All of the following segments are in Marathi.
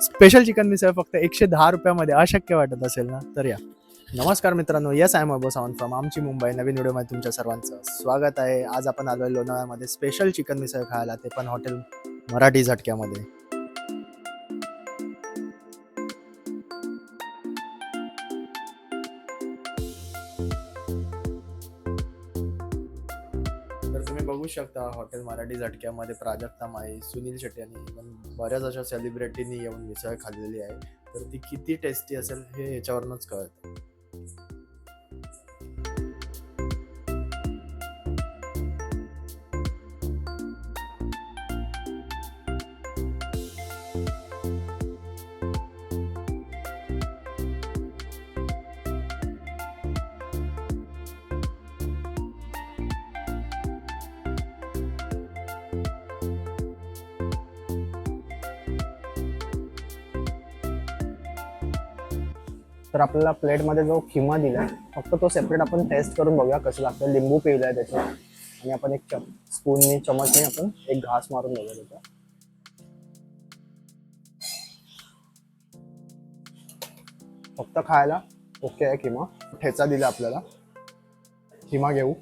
स्पेशल चिकन मिसळ फक्त 110 रुपयामध्ये अशक्य वाटत असेल ना, तर या. नमस्कार मित्रांनो, yes I am Abo Sawant from आमची मुंबई. नवीन व्हिडिओमध्ये तुमच्या सर्वांचं स्वागत आहे. आज आपण आलोय लोणावळ्यामध्ये स्पेशल चिकन मिसळ खायला, ते पण हॉटेल मराठी झटक्यामध्ये. तर तुम्ही बघू शकता हॉटेल मराठी झटक्यामध्ये प्राजक्ता माई, सुनील शेट्टी आणि इव्हन बऱ्याच अशा सेलिब्रिटींनी येऊन मिसळ खाल्लेली आहे. तर ती किती टेस्टी असेल हे याच्यावरूनच कळतं. तर आपल्याला प्लेटमध्ये जो खिमा दिलाय फक्त तो सेपरेट आपण टेस्ट करून बघूया कसं लागतं. लिंबू पिळलाय त्याच्यात आणि आपण एक स्पूननी चमचने आपण एक घास मारून बघूया त्याचा. फक्त खायला ओके आहे खिमा. ठेचा दिला आपल्याला. खिमा घेऊ,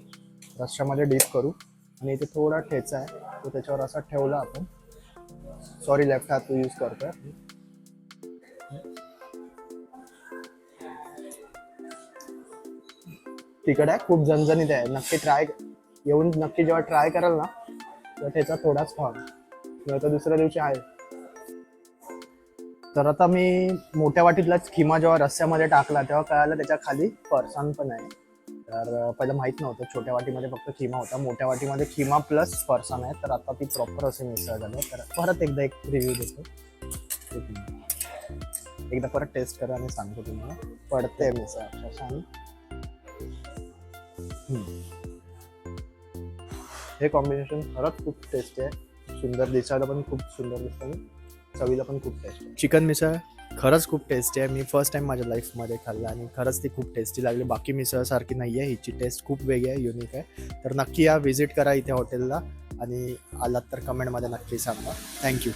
रश्श्यामध्ये डीप करू आणि इथे थोडा ठेचा आहे तो त्याच्यावर असा ठेवला आपण. सॉरी, लेफ्ट हात तो यूज करतोय. तिखट आहे, खूप झणझणीत आहे. नक्की नक्की जेव्हा ट्राय कराल ना तेव्हा ठेचा थोडाच खावा, नाही तर दुसऱ्या दिवशी आहे. तर आता मी मोठ्या वाटीतलाच खिमा जेव्हा रस्स्यामध्ये टाकला तेव्हा कळालं त्याच्या खाली फरसाण पण आहे. तर पहिलं माहित नव्हतं, छोट्या वाटीमध्ये फक्त खिमा होता, मोठ्या वाटीमध्ये खिमा प्लस फरसाण आहे. तर आता ती प्रॉपर असे मिसळ झालं. तर परत एकदा एक रिव्ह्यू देतो, एकदा परत टेस्ट करा आणि सांगतो तुम्हाला. पडते मिसळ अक्षरशः. हे कॉम्बिनेशन खरंच खूप टेस्टी आहे. सुंदर दिसायला पण खूप सुंदर दिसतं, चवीला पण खूप टेस्टी आहे. चिकन मिसळ खरंच खूप टेस्टी आहे. मी फर्स्ट टाइम माझ्या लाईफमध्ये खाल्लं आणि खरंच ती खूप टेस्टी लागली. बाकी मिसळसारखी नाही आहे, हिची टेस्ट खूप वेगळी आहे, युनिक आहे. तर नक्की या, व्हिजिट करा इथे हॉटेलला आणि आलात तर कमेंटमध्ये नक्की सांगा. थँक्यू.